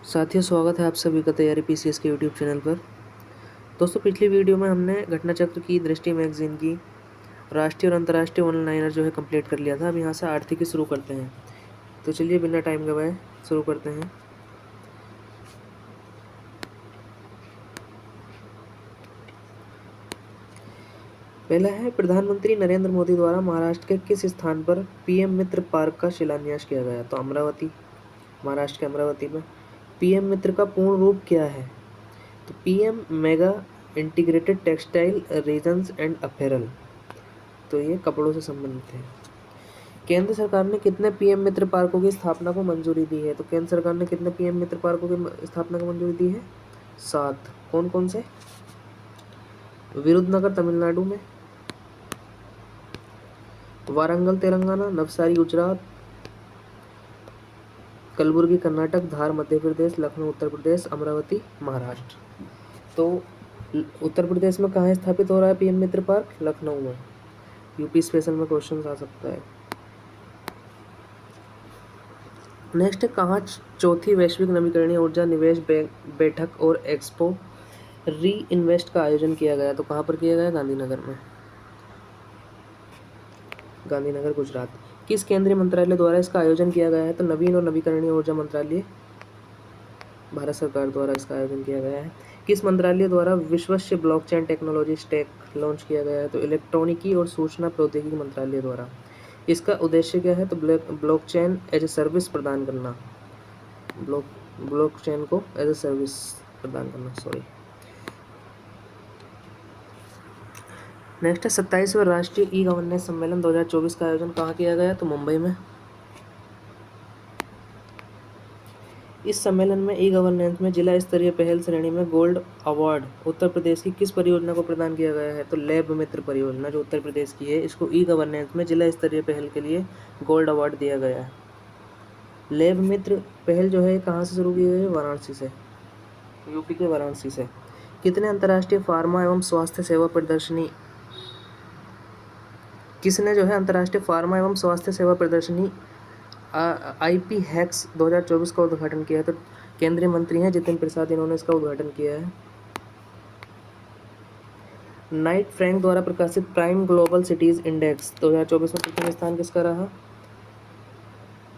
साथियों, स्वागत है आप सभी का तैयारी पीसीएस के यूट्यूब चैनल पर। दोस्तों, पिछली वीडियो में हमने घटना चक्र की दृष्टि मैगजीन की राष्ट्रीय और अंतर्राष्ट्रीय ऑनलाइनर जो है कंप्लीट कर लिया था। अब यहाँ से आर्थिकी शुरू करते हैं। तो चलिए बिना टाइम गवाए शुरू करते हैं। पहला है, प्रधानमंत्री नरेंद्र मोदी द्वारा महाराष्ट्र के किस स्थान पर पीएम मित्र पार्क का शिलान्यास किया गया? तो अमरावती, महाराष्ट्र के अमरावती में। पीएम मित्र का पूर्ण रूप क्या है? तो PM mega integrated textile regions and apparel. तो ये कपड़ों से संबंधित है। केंद्र सरकार ने कितने पीएम मित्र पार्कों की स्थापना को मंजूरी दी है? तो केंद्र सरकार ने कितने पीएम मित्र पार्कों की स्थापना को मंजूरी दी है? 7। कौन कौन से? विरुधनगर तमिलनाडु में, वारंगल तेलंगाना, नवसारी गुजरात, कलबुर्गी कर्नाटक, धार मध्य प्रदेश, लखनऊ उत्तर प्रदेश, अमरावती महाराष्ट्र। तो उत्तर प्रदेश में कहाँ स्थापित हो रहा है पीएम मित्र पार्क? लखनऊ में। यूपी स्पेशल में क्वेश्चन आ सकता है। नेक्स्ट है, कहाँ चौथी वैश्विक नवीकरणीय ऊर्जा निवेश बैठक और एक्सपो री इन्वेस्ट का आयोजन किया गया? तो कहाँ पर किया गया? गांधीनगर में, गांधीनगर गुजरात। किस केंद्रीय मंत्रालय द्वारा इसका आयोजन किया गया है? तो नवीन और नवीकरणीय ऊर्जा मंत्रालय, भारत सरकार द्वारा इसका आयोजन किया गया है। किस मंत्रालय द्वारा विश्वस्य ब्लॉकचेन टेक्नोलॉजी स्टैक लॉन्च किया गया है? तो इलेक्ट्रॉनिकी और सूचना प्रौद्योगिकी मंत्रालय द्वारा। इसका उद्देश्य क्या है? तो ब्लॉकचेन एज ए सर्विस प्रदान करना, ब्लॉकचेन को एज ए सर्विस प्रदान करना। नेक्स्ट है, 27वां राष्ट्रीय ई गवर्नेंस सम्मेलन 2024 का आयोजन कहाँ किया गया? तो मुंबई में। इस सम्मेलन में ई गवर्नेंस में जिला स्तरीय पहल श्रेणी में गोल्ड अवार्ड उत्तर प्रदेश की किस परियोजना को प्रदान किया गया है? तो लैब मित्र परियोजना जो उत्तर प्रदेश की है, इसको ई गवर्नेंस में जिला स्तरीय पहल के लिए गोल्ड अवार्ड दिया गया है। लैब मित्र पहल जो है कहाँ से शुरू की गई है? वाराणसी से, यूपी के वाराणसी से। कितने अंतर्राष्ट्रीय फार्मा एवं स्वास्थ्य सेवा प्रदर्शनी, किसने जो है अंतर्राष्ट्रीय फार्मा एवं स्वास्थ्य सेवा प्रदर्शनी IP हैक्स 2024 का उद्घाटन किया है? तो केंद्रीय मंत्री हैं जितिन प्रसाद, इन्होंने इसका उद्घाटन किया है। नाइट फ्रैंक द्वारा प्रकाशित प्राइम ग्लोबल सिटीज इंडेक्स 2024 में प्रथम स्थान किसका रहा?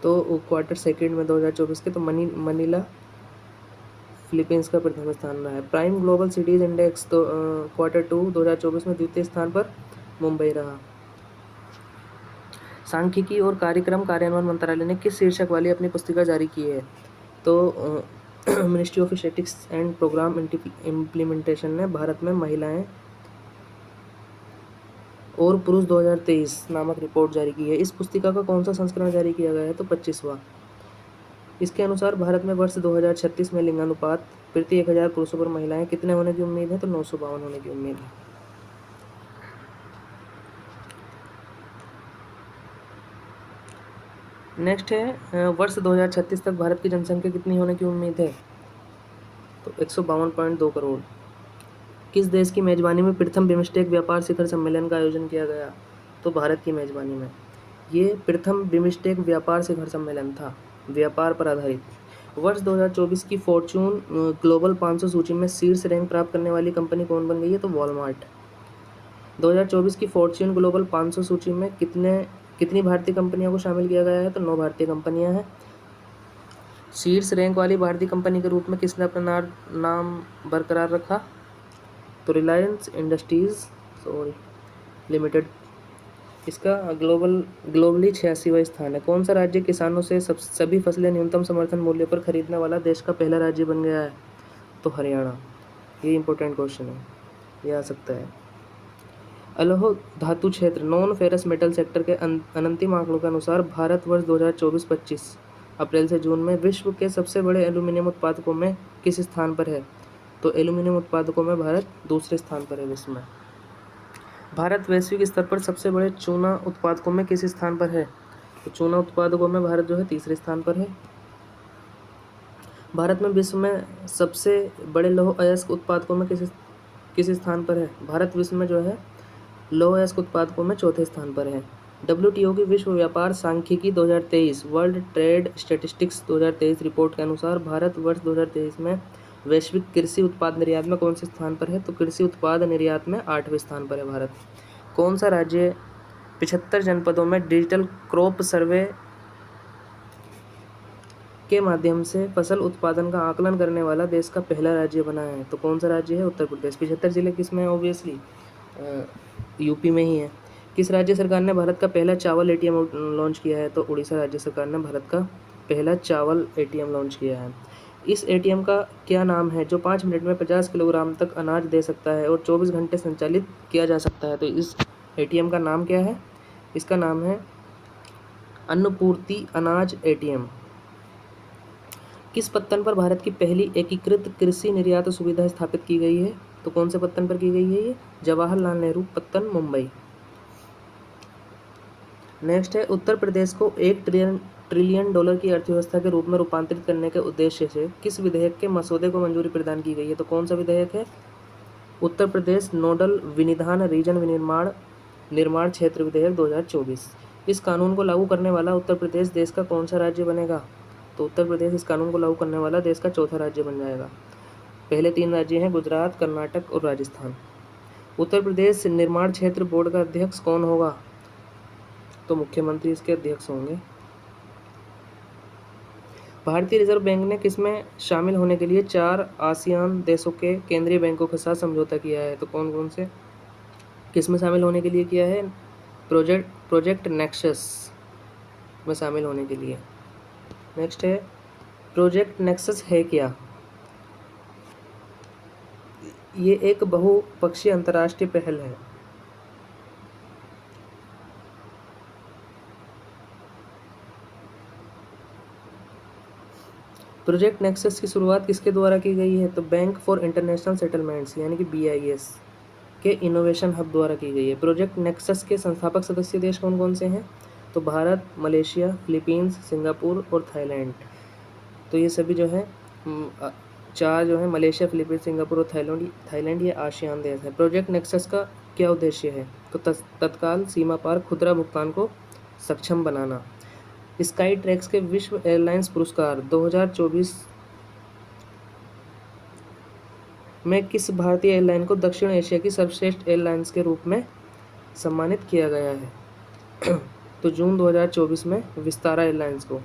तो क्वार्टर सेकंड में 2024 के, तो मनीला फिलीपींस का प्रथम स्थान रहा है। प्राइम ग्लोबल सिटीज इंडेक्स तो क्वार्टर 2 2024 में द्वितीय स्थान पर मुंबई रहा। सांख्यिकी और कार्यक्रम कार्यान्वयन मंत्रालय ने किस शीर्षक वाली अपनी पुस्तिका जारी की है? तो ministry of statistics and programme implementation ने भारत में महिलाएं और पुरुष 2023 नामक रिपोर्ट जारी की है। इस पुस्तिका का कौन सा संस्करण जारी किया गया है? तो 25वां। इसके अनुसार भारत में वर्ष 2036 में लिंगानुपात प्रति 1000 पुरुषों पर महिलाएं कितने होने की उम्मीद है? तो 952 होने की उम्मीद है। नेक्स्ट है, वर्ष 2036 तक भारत की जनसंख्या कितनी होने की उम्मीद है? तो 152.2 करोड़। किस देश की मेजबानी में प्रथम बिम्स्टेक व्यापार शिखर सम्मेलन का आयोजन किया गया? तो भारत की मेजबानी में। ये प्रथम बिम्स्टेक व्यापार शिखर सम्मेलन था, व्यापार पर आधारित। वर्ष 2024 की फॉर्च्यून ग्लोबल 500 सूची में शीर्ष रैंक प्राप्त करने वाली कंपनी कौन बन गई है? तो वॉलमार्ट। 2024 की फॉर्च्यून ग्लोबल 500 सूची में कितनी भारतीय कंपनियों को शामिल किया गया है? तो 9 भारतीय कंपनियां हैं। शीर्ष रैंक वाली भारतीय कंपनी के रूप में किसने अपना नाम बरकरार रखा? तो रिलायंस इंडस्ट्रीज लिमिटेड। इसका ग्लोबली 86वां स्थान है। कौन सा राज्य किसानों से सभी फसलें न्यूनतम समर्थन मूल्य पर खरीदने वाला देश का पहला राज्य बन गया है? तो हरियाणा। ये इंपॉर्टेंट क्वेश्चन है, ये आ सकता है। अलोह धातु क्षेत्र नॉन फेरस मेटल सेक्टर के अंतिम आंकड़ों के अनुसार भारत वर्ष 2024-25 अप्रैल से जून में विश्व के सबसे बड़े एल्यूमिनियम उत्पादकों में किस स्थान पर है? तो एल्यूमिनियम उत्पादकों में भारत दूसरे स्थान पर है विश्व में। भारत वैश्विक स्तर पर सबसे बड़े चूना उत्पादकों में किस स्थान पर है? तो चूना उत्पादकों में भारत जो है तीसरे स्थान पर है। भारत में विश्व में सबसे बड़े लौह अयस्क उत्पादकों में किस स्थान पर है? भारत विश्व में जो है लौह अयस्क उत्पादकों में चौथे स्थान पर है। WTO की विश्व व्यापार सांख्यिकी 2023 वर्ल्ड ट्रेड स्टैटिस्टिक्स 2023 रिपोर्ट के अनुसार भारत वर्ष 2023 में वैश्विक कृषि उत्पाद निर्यात में कौन से स्थान पर है? तो कृषि उत्पाद निर्यात में 8वें स्थान पर है भारत। कौन सा राज्य 75 जनपदों में डिजिटल क्रॉप सर्वे के माध्यम से फसल उत्पादन का आकलन करने वाला देश का पहला राज्य बना है? तो कौन सा राज्य है? उत्तर प्रदेश। 75 जिले किस में है? ऑब्वियसली यूपी में ही है। किस राज्य सरकार ने भारत का पहला चावल ATM लॉन्च किया है? तो उड़ीसा राज्य सरकार ने भारत का पहला चावल ATM लॉन्च किया है। इस ATM का क्या नाम है जो 5 मिनट में 50 किलोग्राम तक अनाज दे सकता है और 24 घंटे संचालित किया जा सकता है? तो इस ATM का नाम क्या है? इसका नाम है अन्नपूर्ति अनाज ATM। किस पत्तन पर भारत की पहली एकीकृत कृषि निर्यात सुविधा स्थापित की गई है? तो कौन से पत्तन पर की गई है ये? जवाहरलाल नेहरू पत्तन, मुंबई। नेक्स्ट है, उत्तर प्रदेश को $1 ट्रिलियन की अर्थव्यवस्था के रूप में रूपांतरित करने के उद्देश्य से किस विधेयक के मसौदे को मंजूरी प्रदान की गई है? तो कौन सा विधेयक है? उत्तर प्रदेश नोडल विनिधान रीजन निर्माण क्षेत्र विधेयक 2024। इस कानून को लागू करने वाला उत्तर प्रदेश देश का कौन सा राज्य बनेगा? तो उत्तर प्रदेश इस कानून को लागू करने वाला देश का चौथा राज्य बन जाएगा। पहले 3 राज्य हैं गुजरात, कर्नाटक और राजस्थान। उत्तर प्रदेश निर्माण क्षेत्र बोर्ड का अध्यक्ष कौन होगा? तो मुख्यमंत्री इसके अध्यक्ष होंगे। भारतीय रिजर्व बैंक ने किसमें शामिल होने के लिए 4 आसियान देशों के केंद्रीय बैंकों के साथ समझौता किया है? तो कौन कौन से किसमें शामिल होने के लिए किया है? प्रोजेक्ट नेक्सस में शामिल होने के लिए। नेक्स्ट है, प्रोजेक्ट नेक्सस है क्या? ये एक बहुपक्षीय अंतर्राष्ट्रीय पहल है। प्रोजेक्ट नेक्सस की शुरुआत किसके द्वारा की गई है? तो बैंक फॉर इंटरनेशनल सेटलमेंट्स यानी कि BIS के इनोवेशन हब द्वारा की गई है। प्रोजेक्ट नेक्सस के संस्थापक सदस्य देश कौन कौन से हैं? तो भारत, मलेशिया, फिलीपींस, सिंगापुर और थाईलैंड। तो ये सभी जो है 4 जो है मलेशिया, फिलीपींस, सिंगापुर और थाईलैंड ये आसियान देश है। प्रोजेक्ट नेक्सस का क्या उद्देश्य है? तो तत्काल सीमा पार खुदरा भुगतान को सक्षम बनाना। स्काई ट्रैक्स के विश्व एयरलाइंस पुरस्कार 2024 में किस भारतीय एयरलाइन को दक्षिण एशिया की सर्वश्रेष्ठ एयरलाइंस के रूप में सम्मानित किया गया है? तो जून 2024 में विस्तारा एयरलाइंस को।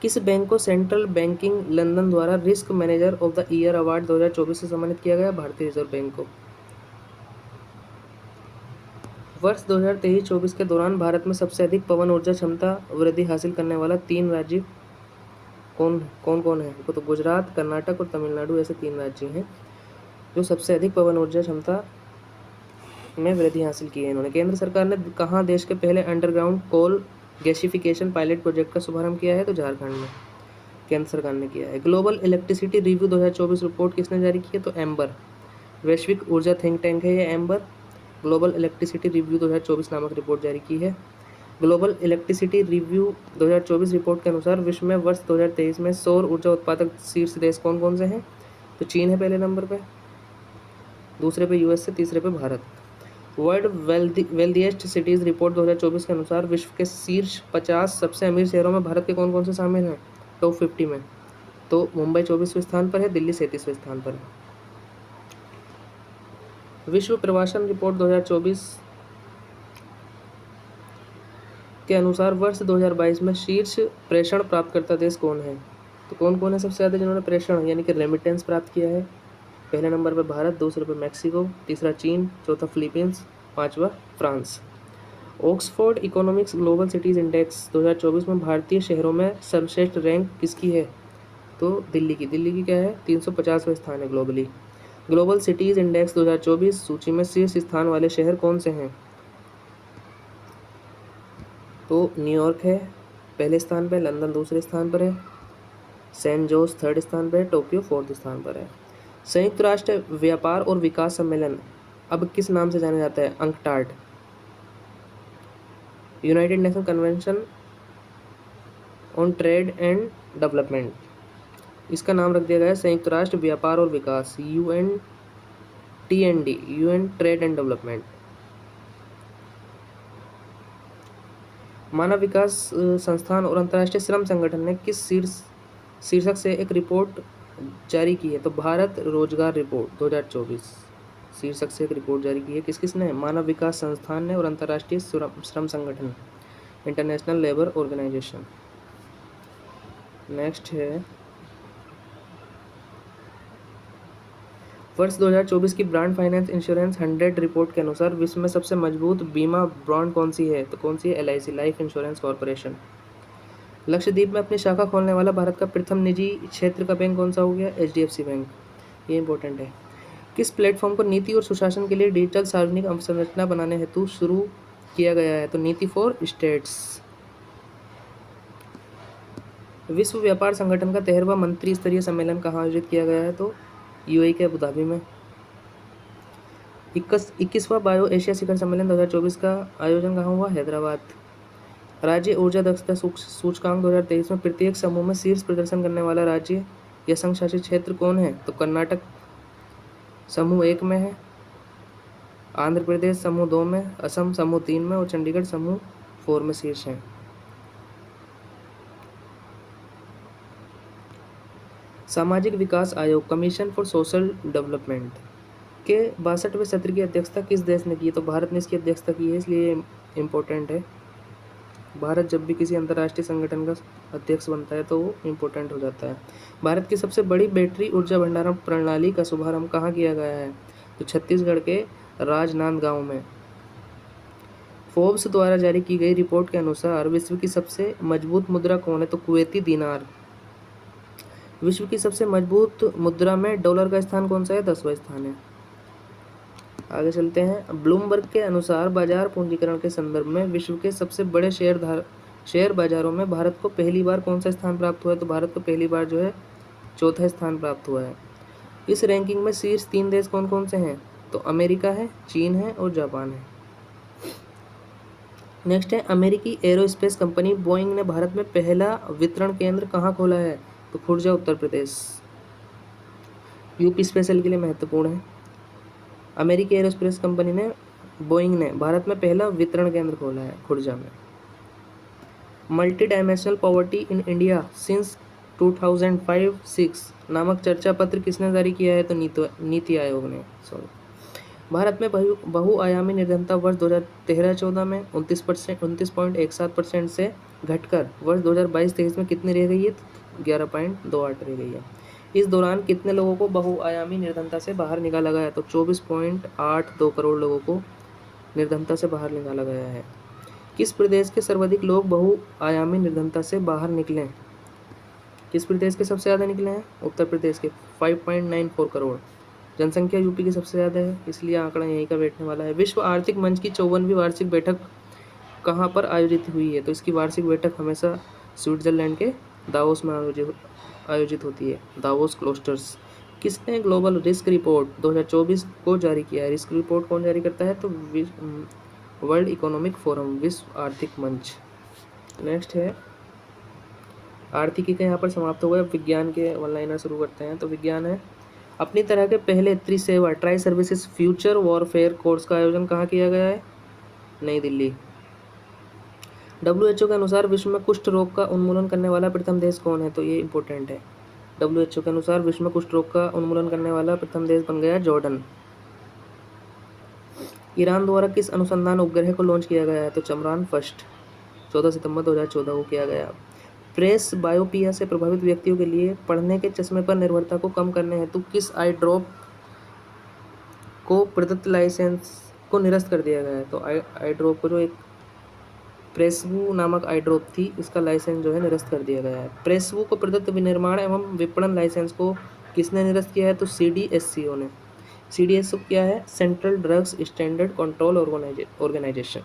किस बैंक को सेंट्रल बैंकिंग लंदन द्वारा risk manager of the year award 2024 से सम्मानित किया गया? भारतीय रिजर्व बैंक को। वर्ष 2023-24 के दौरान भारत में सबसे अधिक पवन ऊर्जा क्षमता वृद्धि हासिल करने वाला 3 राज्य कौन कौन है? तो गुजरात, कर्नाटक और तमिलनाडु ऐसे 3 राज्य हैं जो सबसे अधिक पवन ऊर्जा क्षमता में वृद्धि हासिल की है इन्होंने। केंद्र सरकार ने कहाँ देश के पहले underground coal gasification pilot project का शुभारंभ किया है? तो झारखंड में केंद्र सरकार ने किया है। ग्लोबल इलेक्ट्रिसिटी रिव्यू 2024 रिपोर्ट किसने जारी की है? तो एम्बर वैश्विक ऊर्जा थिंक टैंक है ये एम्बर। ग्लोबल इलेक्ट्रिसिटी रिव्यू 2024 नामक रिपोर्ट जारी की है। ग्लोबल इलेक्ट्रिसिटी रिव्यू 2024 रिपोर्ट के अनुसार विश्व में वर्ष 2023 में सौर ऊर्जा उत्पादक शीर्ष देश कौन कौन से हैं? तो चीन है पहले नंबर पे, दूसरे पे USA, तीसरे पे Bharat. World wealthiest cities report 2024 के अनुसार विश्व के शीर्ष 50 सबसे अमीर शहरों में भारत के कौन कौन से शामिल हैं? टॉप 50 में तो मुंबई 24वें स्थान पर है, दिल्ली 37वें स्थान पर है। विश्व प्रवासन रिपोर्ट 2024 के अनुसार वर्ष 2022 में शीर्ष प्रेषण प्राप्तकर्ता देश कौन है? तो कौन कौन है सबसे ज़्यादा जिन्होंने प्रेषण यानी कि रेमिटेंस प्राप्त किया है? पहले नंबर पर भारत, दूसरे पर मैक्सिको, तीसरा चीन, चौथा फिलीपींस, 5वां France. Oxford Economics Global Cities Index 2024 में भारतीय शहरों में सर्वश्रेष्ठ रैंक किसकी है? तो दिल्ली की क्या है? 350वां स्थान है ग्लोबली। ग्लोबल सिटीज़ इंडेक्स 2024 सूची में शीर्ष स्थान वाले शहर कौन से हैं? तो न्यूयॉर्क है पहले स्थान पर, लंदन दूसरे स्थान पर है, सैन जोस थर्ड स्थान पर है, टोक्यो फोर्थ स्थान पर है। संयुक्त राष्ट्र व्यापार और विकास सम्मेलन अब किस नाम से जाना जाता है? UNCTAD. United nation convention on trade and development, इसका नाम रख दिया गया है संयुक्त राष्ट्र व्यापार और विकास, UNTND, UN trade and development. मानव विकास संस्थान और अंतर्राष्ट्रीय श्रम संगठन ने किस शीर्षक से एक रिपोर्ट जारी की है? तो भारत रोजगार रिपोर्ट 2024 शीर्षक से एक रिपोर्ट जारी की है। किस किसने? मानव विकास संस्थान ने और अंतर्राष्ट्रीय श्रम संगठन, इंटरनेशनल लेबर ऑर्गेनाइजेशन। नेक्स्ट है, वर्ष 2024 की ब्रांड फाइनेंस इंश्योरेंस 100 रिपोर्ट के अनुसार विश्व में सबसे मजबूत बीमा ब्रांड कौन सी है? तो कौन सी है? LIC, life insurance corporation. Lakshadweep में अपनी शाखा खोलने वाला भारत का प्रथम निजी क्षेत्र का बैंक कौन सा हो गया? HDFC bank. ये इंपॉर्टेंट है। किस प्लेटफॉर्म को नीति और सुशासन के लिए डिजिटल सार्वजनिक अवसंरचना बनाने हेतु शुरू किया गया है? तो नीति फॉर स्टेट्स। विश्व व्यापार संगठन का 13वां मंत्री स्तरीय सम्मेलन कहाँ आयोजित किया गया है? तो UAE के अबू धाबी में। 21वां बायो एशिया शिखर सम्मेलन 2024 का आयोजन कहाँ हुआ? हैदराबाद। राज्य ऊर्जा दक्षता सूचकांक 2023 में प्रत्येक समूह में शीर्ष प्रदर्शन करने वाला राज्य या संघ शासित क्षेत्र कौन है? तो कर्नाटक समूह 1 में है, आंध्र प्रदेश समूह 2 में, असम समूह 3 में और चंडीगढ़ समूह 4 में शीर्ष है। सामाजिक विकास आयोग, कमीशन फॉर सोशल डेवलपमेंट के 62वें सत्र की अध्यक्षता किस देश ने की? तो भारत ने इसकी अध्यक्षता की है, इसलिए इम्पोर्टेंट है। भारत जब भी किसी अंतर्राष्ट्रीय संगठन का अध्यक्ष बनता है तो वो इम्पोर्टेंट हो जाता है। भारत की सबसे बड़ी बैटरी ऊर्जा भंडारण प्रणाली का शुभारंभ कहाँ किया गया है? तो छत्तीसगढ़ के राजनांदगांव में। फोर्ब्स द्वारा जारी की गई रिपोर्ट के अनुसार विश्व की सबसे मजबूत मुद्रा कौन है? तो कुवैती दीनार। विश्व की सबसे मजबूत मुद्रा में डॉलर का स्थान कौन सा है? 10वां स्थान है। आगे चलते हैं। ब्लूमबर्ग के अनुसार बाजार पूंजीकरण के संदर्भ में विश्व के सबसे बड़े शेयर बाजारों में भारत को पहली बार कौन सा स्थान प्राप्त हुआ है? तो भारत को पहली बार जो है 4था स्थान प्राप्त हुआ है। इस रैंकिंग में शीर्ष 3 देश कौन कौन से हैं? तो अमेरिका है, चीन है और जापान है। नेक्स्ट है, अमेरिकी एरोस्पेस कंपनी बोइंग ने भारत में पहला वितरण केंद्र कहाँ खोला है? तो खुर्जा, उत्तर प्रदेश। यूपी स्पेशल के लिए महत्वपूर्ण है। अमेरिकी एरोस्पेस कंपनी ने बोइंग ने भारत में पहला वितरण केंद्र खोला है खुर्जा में। Multi dimensional poverty in India since 2005-6 नामक चर्चा पत्र किसने जारी किया है? तो नीति आयोग ने। भारत में बहुआयामी निर्धनता वर्ष 2013-14 में 29.17% से घटकर वर्ष 2022-23 में कितनी रह गई है? 11.28 रह गई है। इस दौरान कितने लोगों को बहुआयामी निर्धनता से बाहर निकाला गया? तो 24.82 करोड़ लोगों को निर्धनता से बाहर निकाला गया है। किस प्रदेश के सर्वाधिक लोग बहुआयामी निर्धनता से बाहर निकले? किस प्रदेश के सबसे ज़्यादा निकले हैं? उत्तर प्रदेश के 5.94 करोड़। जनसंख्या यूपी की सबसे ज़्यादा है, इसलिए आंकड़ा यहीं का बैठने वाला है। विश्व आर्थिक मंच की 54वीं वार्षिक बैठक कहाँ पर आयोजित हुई है? तो इसकी वार्षिक बैठक हमेशा स्विट्जरलैंड के दावोस में आयोजित होती है, दावोस क्लस्टर्स। किसने ग्लोबल रिस्क रिपोर्ट 2024 को जारी किया है? रिस्क रिपोर्ट कौन जारी करता है? तो वर्ल्ड इकोनॉमिक फोरम, विश्व आर्थिक मंच। नेक्स्ट है, आर्थिकी का यहाँ पर समाप्त हो गया। विज्ञान के वन लाइनर शुरू करते हैं। तो विज्ञान है, अपनी तरह के पहले त्रिसेवा tri services future warfare course का आयोजन कहाँ किया गया है? नई दिल्ली। WHO के अनुसार विश्व में कुष्ठ रोग का उन्मूलन करने वाला प्रथम देश कौन है? तो ये इंपॉर्टेंट है। WHO के अनुसार विश्व में कुष्ठ रोग का उन्मूलन करने वाला प्रथम देश बन गया जॉर्डन। ईरान द्वारा किस अनुसंधान उपग्रह को लॉन्च किया गया है? तो चंद्रयान फर्स्ट 14 सितंबर 2014 को किया गया। प्रेस बायोपिया से प्रभावित व्यक्तियों के लिए पढ़ने के चश्मे पर निर्भरता को कम करने हेतु किस आई ड्रॉप को प्रदत्त लाइसेंस को निरस्त कर दिया गया है? तो आई ड्रॉप को जो एक प्रेसवू नामक आई ड्रॉप थी, इसका लाइसेंस जो है निरस्त कर दिया गया है। प्रेसवू को प्रदत्त विनिर्माण एवं विपणन लाइसेंस को किसने निरस्त किया है? तो CDSCO ने। CDSCO क्या है? Central drugs standard control organisation.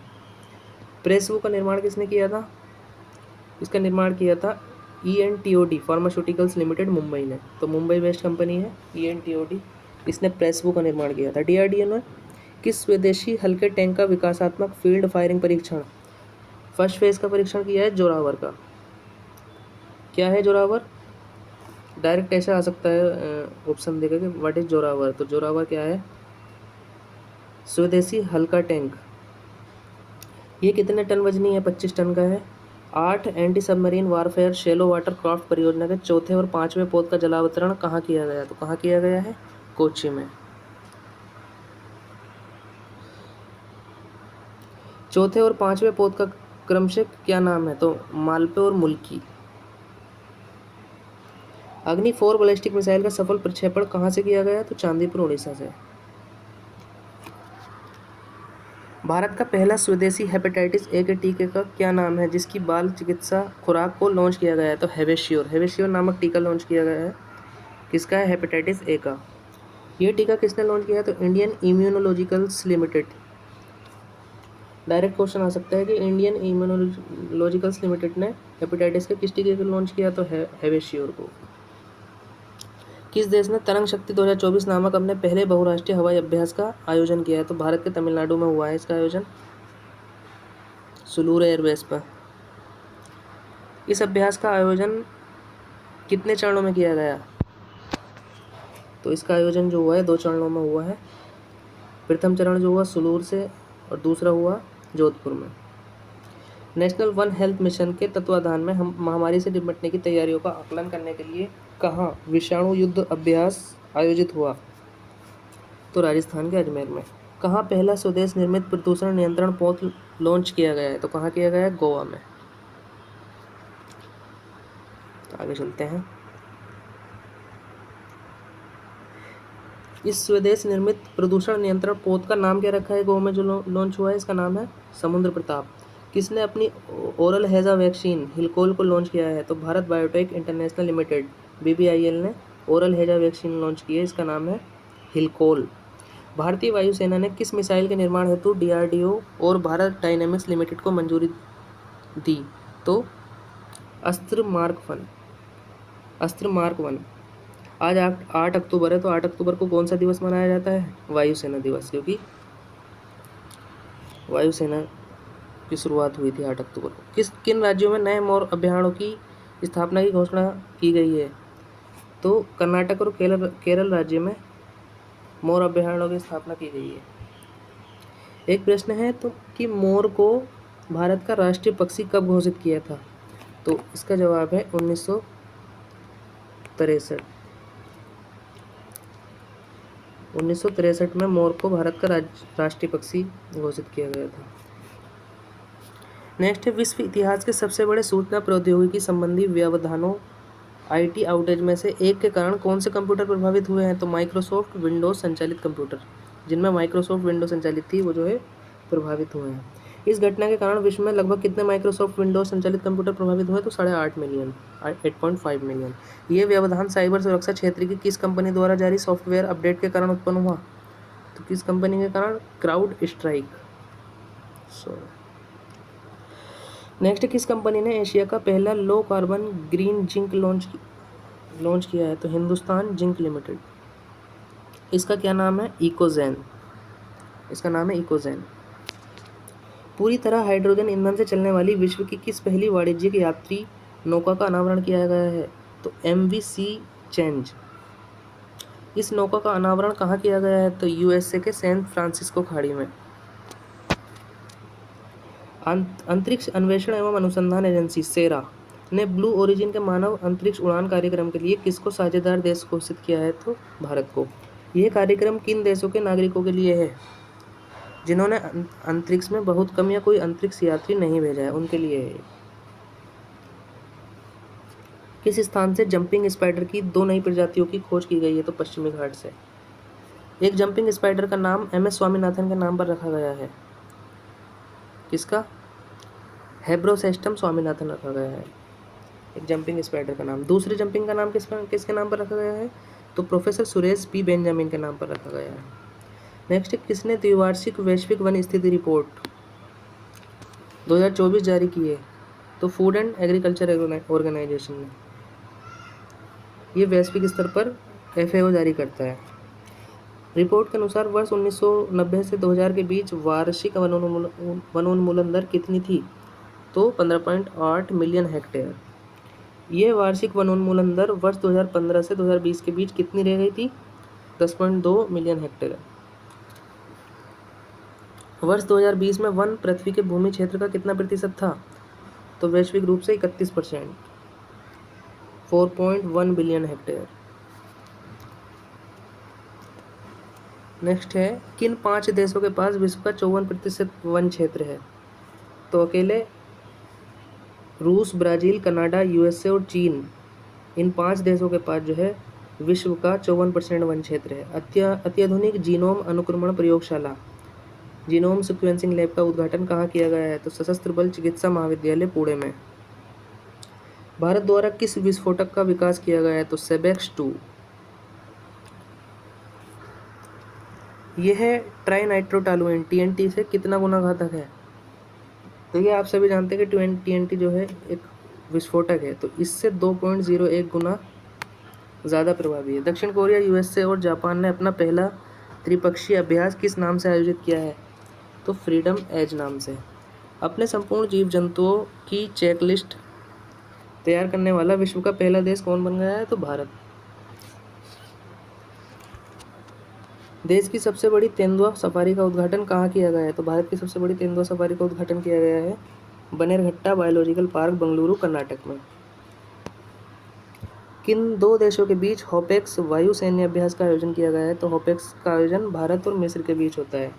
प्रेसवू का निर्माण किसने किया था? इसका निर्माण किया था ENTOD फार्मास्यूटिकल्स लिमिटेड, मुंबई ने। तो मुंबई बेस्ड कंपनी है ENTOD, इसने प्रेसवू का निर्माण किया था। DRDO ने किस स्वदेशी हल्के टैंक का विकासात्मक फील्ड फायरिंग परीक्षण फर्स्ट फेज का परीक्षण किया है? जोरावर का। क्या है जोरावर? डायरेक्ट ऐसा आ सकता है ऑप्शन देकर कि व्हाट इज जोरावर। तो जोरावर क्या है? स्वदेशी हल्का टैंक। ये कितने टन वजनी है? 25 टन का है। 8 anti submarine warfare shallow water craft परियोजना के चौथे और 5वें पोत का जलावतरण कहाँ किया गया? तो कहाँ किया गया है? कोच्चि में। चौथे और 5वें पोत का क्रमशः क्या नाम है? तो मालपे और मुल्की। अग्नि 4 बैलिस्टिक मिसाइल का सफल प्रक्षेपण कहाँ से किया गया? तो चांदीपुर उड़ीसा से। भारत का पहला स्वदेशी हेपेटाइटिस ए के टीके का क्या नाम है, जिसकी बाल चिकित्सा खुराक को लॉन्च किया गया है? तो हेवेश्योर नामक टीका लॉन्च किया गया है। किसका है? हेपेटाइटिस ए का। ये टीका किसने लॉन्च किया है? तो Indian Immunologicals Limited. Direct question आ सकता है कि इंडियन इम्यूनोलॉजिकल्स लिमिटेड ने हेपेटाइटिस के किस टीके को लॉन्च किया? तो हेवेश्योर को। किस देश ने तरंग शक्ति 2024 नामक अपने पहले बहुराष्ट्रीय हवाई अभ्यास का आयोजन किया है? तो भारत के तमिलनाडु में हुआ है इसका आयोजन, सुलूर एयरबेस पर। इस अभ्यास का आयोजन कितने चरणों में किया गया? तो इसका आयोजन जो हुआ है 2 चरणों में हुआ है। प्रथम चरण जो हुआ सुलूर से और दूसरा हुआ जोधपुर में। नेशनल वन हेल्थ मिशन के तत्वाधान में हम महामारी से निपटने की तैयारियों का आकलन करने के लिए कहाँ विषाणु युद्ध अभ्यास आयोजित हुआ? तो राजस्थान के अजमेर में। कहाँ पहला स्वदेश निर्मित प्रदूषण नियंत्रण पोत लॉन्च किया गया है? तो कहाँ किया गया है? गोवा में। तो आगे चलते हैं। इस स्वदेश निर्मित प्रदूषण नियंत्रण पोत का नाम क्या रखा है? गोवा में जो लॉन्च हुआ है इसका नाम है समुद्र प्रताप। किसने अपनी ओरल हैजा वैक्सीन हिलकोल को लॉन्च किया है? तो Bharat biotech international limited BBIL ने ओरल हैजा वैक्सीन लॉन्च की है, इसका नाम है हिलकोल। भारतीय वायुसेना ने किस मिसाइल के निर्माण हेतु DRDO और भारत डायनेमिक्स लिमिटेड को मंजूरी दी? तो अस्त्र मार्क 1। आज 8 अक्टूबर है, तो 8 अक्टूबर को कौन सा दिवस मनाया जाता है? वायुसेना दिवस, क्योंकि वायुसेना की शुरुआत हुई थी 8 अक्टूबर को। किन राज्यों में नए मोर अभयारण्यों की स्थापना की घोषणा की गई है? तो कर्नाटक और केरल राज्य में मोर अभयारण्यों की स्थापना की गई है। एक प्रश्न है तो कि मोर को भारत का राष्ट्रीय पक्षी कब घोषित किया था? तो इसका जवाब है 1963। 1963 में मोर को भारत का राष्ट्रीय पक्षी घोषित किया गया था। नेक्स्ट है विश्व इतिहास के सबसे बड़े सूचना प्रौद्योगिकी संबंधी व्यवधानों IT आउटेज में से एक के कारण कौन से कंप्यूटर प्रभावित हुए हैं? तो माइक्रोसॉफ्ट विंडोज संचालित कंप्यूटर, जिनमें माइक्रोसॉफ्ट विंडोज संचालित थी, वो जो है प्रभावित हुए हैं। इस घटना के कारण विश्व में लगभग कितने माइक्रोसॉफ्ट विंडोज संचालित कंप्यूटर प्रभावित हुए? तो 8.5 मिलियन, 8.5 मिलियन। ये व्यवधान साइबर सुरक्षा क्षेत्र की किस कंपनी द्वारा जारी सॉफ्टवेयर अपडेट के कारण उत्पन्न हुआ? तो किस कंपनी के कारण? Crowd strike. नेक्स्ट, किस कंपनी ने एशिया का पहला low carbon green zinc launch किया है? तो हिंदुस्तान जिंक लिमिटेड। इसका क्या नाम है? इकोजेन। इसका नाम है इकोजेन। पूरी तरह हाइड्रोजन ईंधन से चलने वाली विश्व की किस पहली वाणिज्यिक यात्री नौका का अनावरण किया गया है? तो MV Sea Change। इस नौका का अनावरण कहाँ किया गया है? तो USA के सैन फ्रांसिस्को खाड़ी में। अंतरिक्ष अन्वेषण एवं अनुसंधान एजेंसी सेरा ने ब्लू ओरिजिन के मानव अंतरिक्ष उड़ान कार्यक्रम के लिए किसको साझेदार देश घोषित किया है? तो भारत को। यह कार्यक्रम किन देशों के नागरिकों के लिए है? जिन्होंने अंतरिक्ष में बहुत कम या कोई अंतरिक्ष यात्री नहीं भेजा है, उनके लिए है। किस स्थान से जंपिंग स्पाइडर की 2 नई प्रजातियों की खोज की गई है? तो पश्चिमी घाट से। एक जंपिंग स्पाइडर का नाम MS स्वामीनाथन के नाम पर रखा गया है। किसका? हेब्रोसेस्टम स्वामीनाथन रखा गया है एक जंपिंग स्पाइडर का नाम। दूसरे जंपिंग का नाम किसके नाम पर रखा गया है? तो प्रोफेसर सुरेश P बेंजामिन के नाम पर रखा गया है। नेक्स्ट, किसने द्विवार्षिक वैश्विक वन स्थिति रिपोर्ट 2024 जारी की है? तो फूड एंड एग्रीकल्चर ऑर्गेनाइजेशन ने। ये वैश्विक स्तर पर FAO जारी करता है। रिपोर्ट के अनुसार वर्ष 1990 से 2000 के बीच वार्षिक वनोन्मूलन दर कितनी थी? तो 15.8 मिलियन हेक्टेयर। ये वार्षिक वनोन्मूलन दर वर्ष 2015 से 2020 के बीच कितनी रह गई थी? 10.2 मिलियन हेक्टेयर। वर्ष 2020 में वन पृथ्वी के भूमि क्षेत्र का कितना प्रतिशत था? तो वैश्विक रूप से 31%, 4.1 बिलियन हेक्टेयर। नेक्स्ट है, किन 5 देशों के पास विश्व का 54% वन क्षेत्र है? तो अकेले रूस, ब्राज़ील, कनाडा, यूएसए और चीन, इन 5 देशों के पास जो है विश्व का 54% वन क्षेत्र है। अत्याधुनिक जीनोम अनुक्रमण प्रयोगशाला, जीनोम सिक्वेंसिंग लैब का उद्घाटन कहाँ किया गया है? तो सशस्त्र बल चिकित्सा महाविद्यालय पुणे में। भारत द्वारा किस विस्फोटक का विकास किया गया है? तो सेबेक्स 2। यह है ट्राइनाइट्रोटॉलुएन, टीएनटी से कितना गुना घातक है? देखिए, आप सभी जानते हैं कि टीएनटी जो है एक विस्फोटक है, तो इससे 2.01 गुना ज़्यादा प्रभावी है। दक्षिण कोरिया, यूएसए और जापान ने अपना पहला त्रिपक्षीय अभ्यास किस नाम से आयोजित किया है? तो फ्रीडम एज नाम से। अपने संपूर्ण जीव जंतुओं की चेकलिस्ट तैयार करने वाला विश्व का पहला देश कौन बन गया है? तो भारत। देश की सबसे बड़ी तेंदुआ सफारी का उद्घाटन कहाँ किया गया है? तो भारत की सबसे बड़ी तेंदुआ सफारी का उद्घाटन किया गया है बनेरघट्टा बायोलॉजिकल पार्क, बेंगलुरु, कर्नाटक में। किन 2 देशों के बीच होपेक्स वायु सैन्य अभ्यास का आयोजन किया गया है? तो होपेक्स का आयोजन भारत और मिस्र के बीच होता है।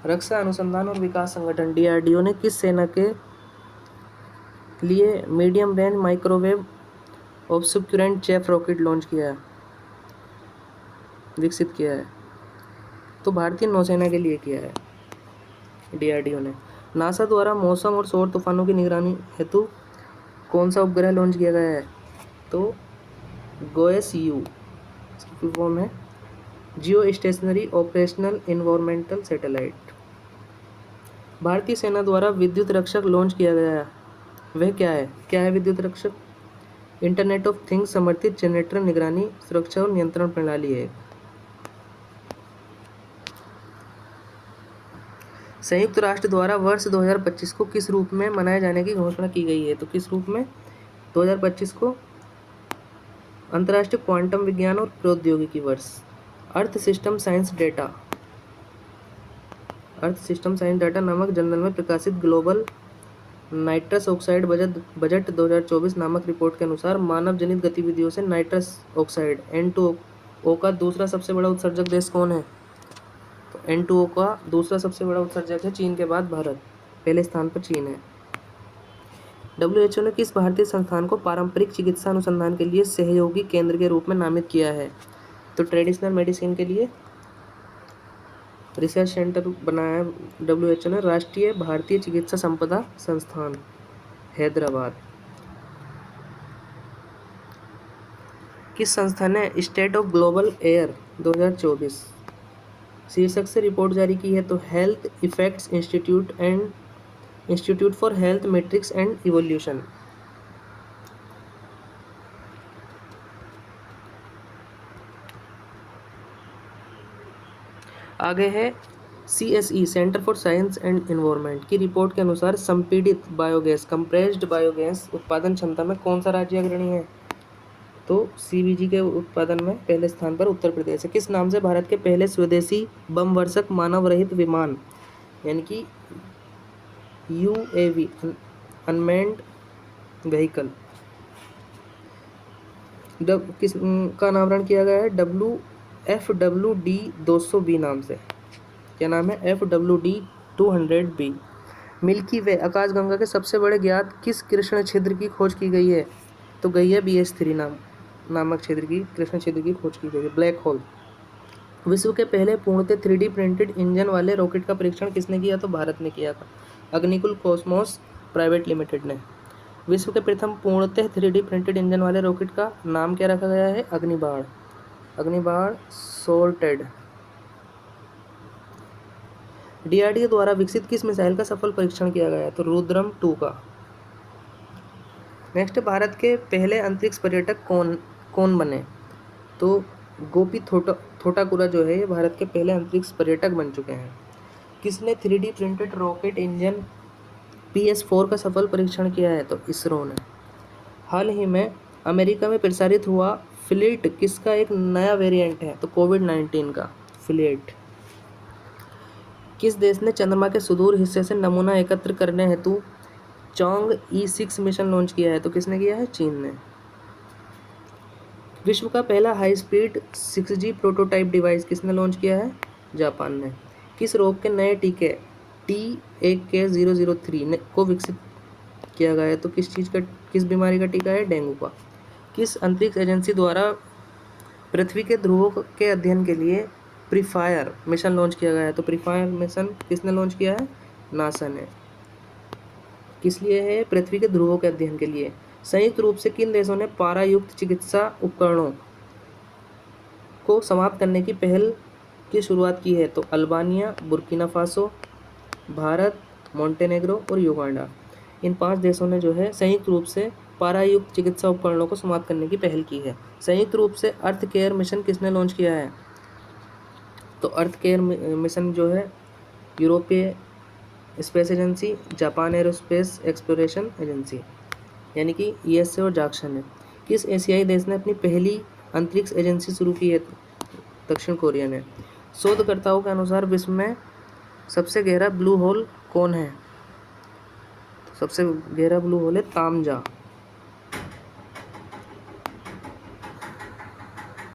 रक्षा अनुसंधान और विकास संगठन डीआरडीओ ने किस सेना के लिए medium range microwave obscurant chaff rocket launch किया है, विकसित किया है? तो भारतीय नौसेना के लिए किया है डीआरडीओ ने। नासा द्वारा मौसम और सौर तूफानों की निगरानी हेतु कौन सा उपग्रह लॉन्च किया गया है? तो गोएस-यू, इसकी फुल फॉर्म है जियो स्टेशनरी ऑपरेशनल एनवायरमेंटल सैटेलाइट। भारतीय सेना द्वारा विद्युत रक्षक लॉन्च किया गया है, वह क्या है? क्या है विद्युत रक्षक? इंटरनेट ऑफ थिंग्स समर्थित जनरेटर निगरानी, सुरक्षा और नियंत्रण प्रणाली है। संयुक्त राष्ट्र द्वारा वर्ष 2025 को किस रूप में मनाए जाने की घोषणा की गई है? तो किस रूप में? 2025 को अंतर्राष्ट्रीय क्वांटम विज्ञान और प्रौद्योगिकी वर्ष। अर्थ सिस्टम साइंस डाटा नामक जर्नल में प्रकाशित ग्लोबल नाइट्रस ऑक्साइड बजट 2024 नामक रिपोर्ट के अनुसार मानव जनित गतिविधियों से नाइट्रस ऑक्साइड N2O का दूसरा सबसे बड़ा उत्सर्जक देश कौन है? तो N2O का दूसरा सबसे बड़ा उत्सर्जक है चीन के बाद भारत, पहले स्थान पर चीन है। WHO ने किस भारतीय संस्थान को पारंपरिक चिकित्सा अनुसंधान के लिए सहयोगी केंद्र के रूप में नामित किया है? तो ट्रेडिशनल मेडिसिन के लिए रिसर्च सेंटर बनाया है WHO ने राष्ट्रीय भारतीय चिकित्सा संपदा संस्थान, हैदराबाद। किस संस्था ने स्टेट ऑफ ग्लोबल एयर 2024 शीर्षक से रिपोर्ट जारी की है? तो health effects institute and institute for health matrix and evolution. आगे है CSE centre for science and environment की रिपोर्ट के अनुसार संपीड़ित बायोगैस कंप्रेस्ड बायोगैस उत्पादन क्षमता में कौन सा राज्य अग्रणी है? तो CBG के उत्पादन में पहले स्थान पर उत्तर प्रदेश है। किस नाम से भारत के पहले स्वदेशी बम वर्षक मानव रहित विमान यानी कि UAV अनमैन्ड व्हीकल किस का नामकरण किया गया है? FWD-200B नाम से। क्या नाम है? FWD-200B। मिल्की वे आकाशगंगा के सबसे बड़े ज्ञात किस कृष्ण छिद्र की खोज की गई है? तो गई है BS3 नामक क्षेत्र की, कृष्ण छिद्र की खोज की गई है, ब्लैक होल। विश्व के पहले पूर्णतः 3D प्रिंटेड इंजन वाले रॉकेट का परीक्षण किसने किया? तो भारत ने किया था, अग्निकुल कॉस्मोस प्राइवेट लिमिटेड ने। विश्व के प्रथम पूर्णतः 3D प्रिंटेड इंजन वाले रॉकेट का नाम क्या रखा गया है? अग्निबाण सॉर्टेड। DRDO द्वारा विकसित किस मिसाइल का सफल परीक्षण किया गया है? तो रुद्रम 2 का। नेक्स्ट, भारत के पहले अंतरिक्ष पर्यटक कौन बने? तो गोपी थोटाकुरा जो है ये भारत के पहले अंतरिक्ष पर्यटक बन चुके हैं। किसने 3D printed rocket engine PS4 का सफल परीक्षण किया है? तो इसरो ने। हाल ही में अमेरिका में प्रसारित हुआ फ्लीट किसका एक नया वेरिएंट है? तो कोविड-19 का फ्लीट। किस देश ने चंद्रमा के सुदूर हिस्से से नमूना एकत्र करने हेतु चॉन्ग E6 मिशन लॉन्च किया है? तो किसने किया है? चीन ने। विश्व का पहला high speed 6G prototype device किसने लॉन्च किया है? जापान ने। किस रोग के नए टीके T1K003 को विकसित किया गया है? तो किस बीमारी का टीका है? डेंगू का। किस अंतरिक्ष एजेंसी द्वारा पृथ्वी के ध्रुवों के अध्ययन के लिए प्रीफायर मिशन लॉन्च किया गया है? तो प्रीफायर मिशन किसने लॉन्च किया है? नासा ने। किस लिए है? पृथ्वी के ध्रुवों के अध्ययन के लिए। संयुक्त रूप से किन देशों ने पारायुक्त चिकित्सा उपकरणों को समाप्त करने की पहल की शुरुआत की है? तो Albania, Burkina Faso, Bharat, Montenegro और युगांडा। इन 5 देशों ने जो है संयुक्त रूप से पारायुक्त चिकित्सा उपकरणों को समाप्त करने की पहल की है। संयुक्त रूप से अर्थ केयर मिशन किसने लॉन्च किया है? तो अर्थ केयर मिशन जो है यूरोपीय space agency, Japan aerospace exploration agency यानी कि ESA और JAXA ने। किस एशियाई देश ने अपनी पहली अंतरिक्ष एजेंसी शुरू की है? दक्षिण कोरिया ने। शोधकर्ताओं के अनुसार विश्व में सबसे गहरा ब्लू होल कौन है? तो सबसे गहरा ब्लू होल है तामजा।